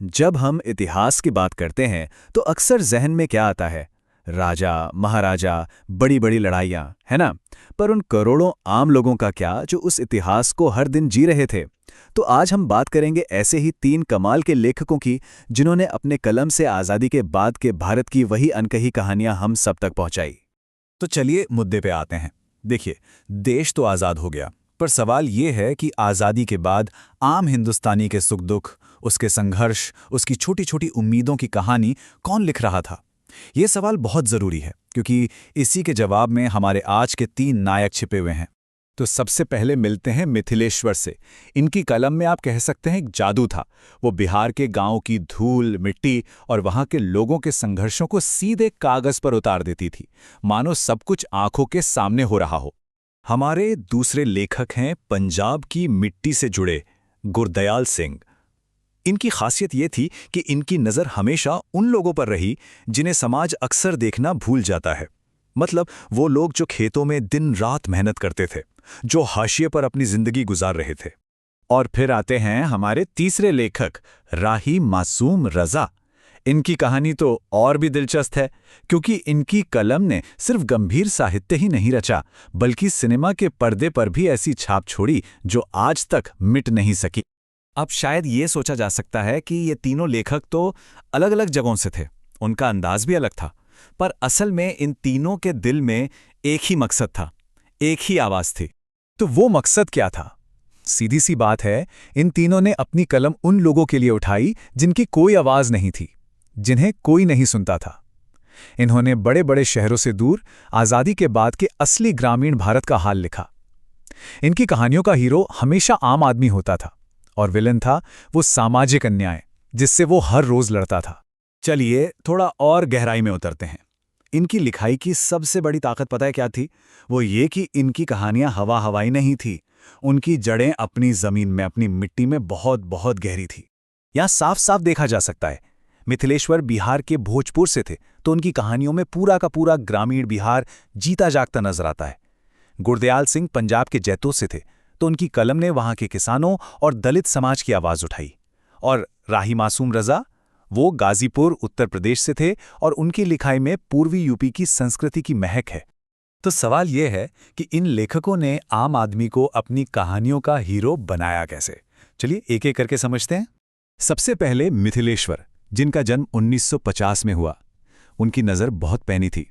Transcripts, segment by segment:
जब हम इतिहास की बात करते हैं तो अक्सर जहन में क्या आता है? राजा, महाराजा, बड़ी बड़ी लड़ाइयाँ, है ना? पर उन करोड़ों आम लोगों का क्या जो उस इतिहास को हर दिन जी रहे थे? तो आज हम बात करेंगे ऐसे ही तीन कमाल के लेखकों की जिन्होंने अपने कलम से आज़ादी के बाद के भारत की वही अनकही कहानियां हम सब तक पहुंचाई। तो चलिए मुद्दे पे आते हैं। देखिए, देश तो आज़ाद हो गया, पर सवाल ये है कि आज़ादी के बाद आम हिंदुस्तानी के सुख दुख, उसके संघर्ष, उसकी छोटी छोटी उम्मीदों की कहानी कौन लिख रहा था? ये सवाल बहुत ज़रूरी है, क्योंकि इसी के जवाब में हमारे आज के तीन नायक छिपे हुए हैं। तो सबसे पहले मिलते हैं मिथिलेश्वर से। इनकी कलम में आप कह सकते हैं एक जादू था। वो बिहार के गांव की धूल, मिट्टी और वहां के लोगों के संघर्षों को सीधे कागज पर उतार देती थी, मानो सब कुछ आंखों के सामने हो रहा हो। हमारे दूसरे लेखक हैं पंजाब की मिट्टी से जुड़े गुरदयाल सिंह। इनकी खासियत ये थी कि इनकी नज़र हमेशा उन लोगों पर रही जिन्हें समाज अक्सर देखना भूल जाता है। मतलब वो लोग जो खेतों में दिन रात मेहनत करते थे, जो हाशिए पर अपनी जिंदगी गुजार रहे थे। और फिर आते हैं हमारे तीसरे लेखक राही मासूम रजा। इनकी कहानी तो और भी दिलचस्प है, क्योंकि इनकी कलम ने सिर्फ गंभीर साहित्य ही नहीं रचा, बल्कि सिनेमा के पर्दे पर भी ऐसी छाप छोड़ी जो आज तक मिट नहीं सकी। अब शायद ये सोचा जा सकता है कि ये तीनों लेखक तो अलग अलग जगहों से थे, उनका अंदाज भी अलग था, पर असल में इन तीनों के दिल में एक ही मकसद था, एक ही आवाज थी। तो वो मकसद क्या था? सीधी सी बात है, इन तीनों ने अपनी कलम उन लोगों के लिए उठाई जिनकी कोई आवाज नहीं थी, जिन्हें कोई नहीं सुनता था। इन्होंने बड़े बड़े शहरों से दूर आजादी के बाद के असली ग्रामीण भारत का हाल लिखा। इनकी कहानियों का हीरो हमेशा आम आदमी होता था और विलन था वो सामाजिक अन्याय जिससे वो हर रोज लड़ता था। चलिए थोड़ा और गहराई में उतरते हैं। इनकी लिखाई की सबसे बड़ी ताकत पता है क्या थी? वो ये कि इनकी कहानियां हवा हवाई नहीं थी। उनकी जड़ें अपनी जमीन में, अपनी मिट्टी में बहुत बहुत गहरी थी। यहां साफ साफ देखा जा सकता है। मिथिलेश्वर बिहार के भोजपुर से थे, तो उनकी कहानियों में पूरा का पूरा ग्रामीण बिहार जीता जागता नजर आता है। गुरदयाल सिंह पंजाब के जैतों से थे, तो उनकी कलम ने वहां के किसानों और दलित समाज की आवाज उठाई। और राही मासूम रजा, वो गाजीपुर उत्तर प्रदेश से थे और उनकी लिखाई में पूर्वी यूपी की संस्कृति की महक है। तो सवाल यह है कि इन लेखकों ने आम आदमी को अपनी कहानियों का हीरो बनाया कैसे? चलिए एक एक करके समझते हैं। सबसे पहले मिथिलेश्वर, जिनका जन्म 1950 में हुआ। उनकी नज़र बहुत पैनी थी।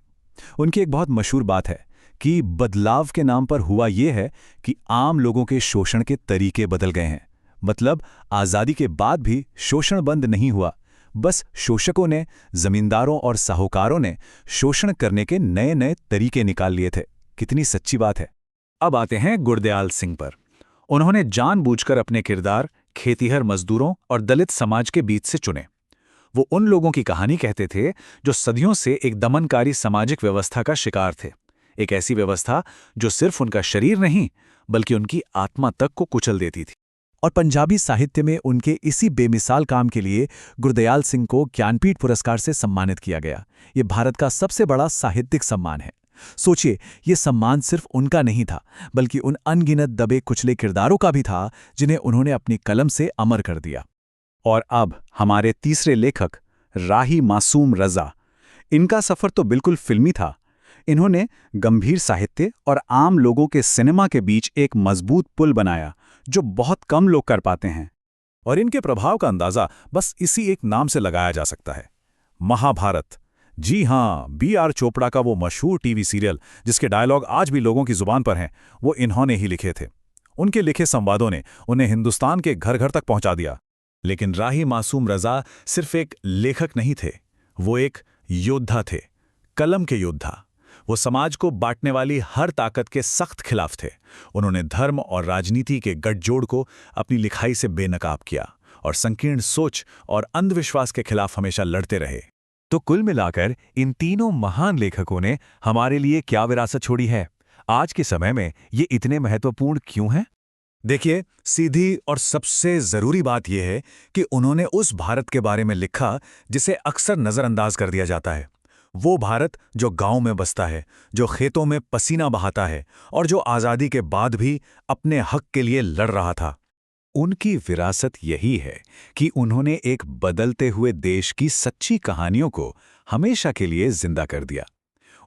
उनकी एक बहुत मशहूर बात है कि बदलाव के नाम पर हुआ यह है कि आम लोगों के शोषण के तरीके बदल गए हैं। मतलब आज़ादी के बाद भी शोषण बंद नहीं हुआ, बस शोषकों ने, जमींदारों और साहूकारों ने शोषण करने के नए नए तरीके निकाल लिए थे। कितनी सच्ची बात है। अब आते हैं गुरदयाल सिंह पर। उन्होंने जानबूझकर अपने किरदार खेतीहर मजदूरों और दलित समाज के बीच से चुने। वो उन लोगों की कहानी कहते थे जो सदियों से एक दमनकारी सामाजिक व्यवस्था का शिकार थे। एक ऐसी व्यवस्था जो सिर्फ उनका शरीर नहीं, बल्कि उनकी आत्मा तक को कुचल देती थी। और पंजाबी साहित्य में उनके इसी बेमिसाल काम के लिए गुरदयाल सिंह को ज्ञानपीठ पुरस्कार से सम्मानित किया गया। ये भारत का सबसे बड़ा साहित्यिक सम्मान है। सोचिए, ये सम्मान सिर्फ उनका नहीं था, बल्कि उन अनगिनत दबे कुचले किरदारों का भी था जिन्हें उन्होंने अपनी कलम से अमर कर दिया। और अब हमारे तीसरे लेखक राही मासूम रजा। इनका सफर तो बिल्कुल फिल्मी था। इन्होंने गंभीर साहित्य और आम लोगों के सिनेमा के बीच एक मजबूत पुल बनाया, जो बहुत कम लोग कर पाते हैं। और इनके प्रभाव का अंदाजा बस इसी एक नाम से लगाया जा सकता है, महाभारत। जी हां, B.R. चोपड़ा का वो मशहूर टीवी सीरियल जिसके डायलॉग आज भी लोगों की जुबान पर हैं, वो इन्होंने ही लिखे थे। उनके लिखे संवादों ने उन्हें हिंदुस्तान के घर घर तक पहुंचा दिया। लेकिन राही मासूम रजा सिर्फ एक लेखक नहीं थे, वो एक योद्धा थे, कलम के योद्धा। वो समाज को बांटने वाली हर ताकत के सख्त खिलाफ थे। उन्होंने धर्म और राजनीति के गठजोड़ को अपनी लिखाई से बेनकाब किया और संकीर्ण सोच और अंधविश्वास के खिलाफ हमेशा लड़ते रहे। तो कुल मिलाकर इन तीनों महान लेखकों ने हमारे लिए क्या विरासत छोड़ी है? आज के समय में ये इतने महत्वपूर्ण क्यों हैं? देखिए, सीधी और सबसे जरूरी बात यह है कि उन्होंने उस भारत के बारे में लिखा जिसे अक्सर नजरअंदाज कर दिया जाता है। वो भारत जो गांव में बसता है, जो खेतों में पसीना बहाता है और जो आज़ादी के बाद भी अपने हक के लिए लड़ रहा था। उनकी विरासत यही है कि उन्होंने एक बदलते हुए देश की सच्ची कहानियों को हमेशा के लिए जिंदा कर दिया।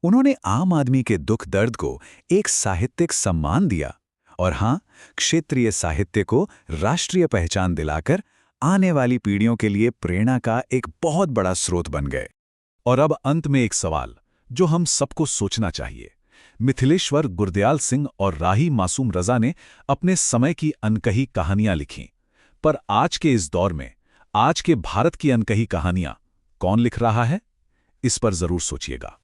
उन्होंने आम आदमी के दुख दर्द को एक साहित्यिक सम्मान दिया और हाँ, क्षेत्रीय साहित्य को राष्ट्रीय पहचान दिलाकर आने वाली पीढ़ियों के लिए प्रेरणा का एक बहुत बड़ा स्रोत बन गए। और अब अंत में एक सवाल जो हम सबको सोचना चाहिए। मिथिलेश्वर गुरदयाल सिंह और राही मासूम रजा ने अपने समय की अनकही कहानियां लिखीं, पर आज के इस दौर में आज के भारत की अनकही कहानियां कौन लिख रहा है? इस पर जरूर सोचिएगा।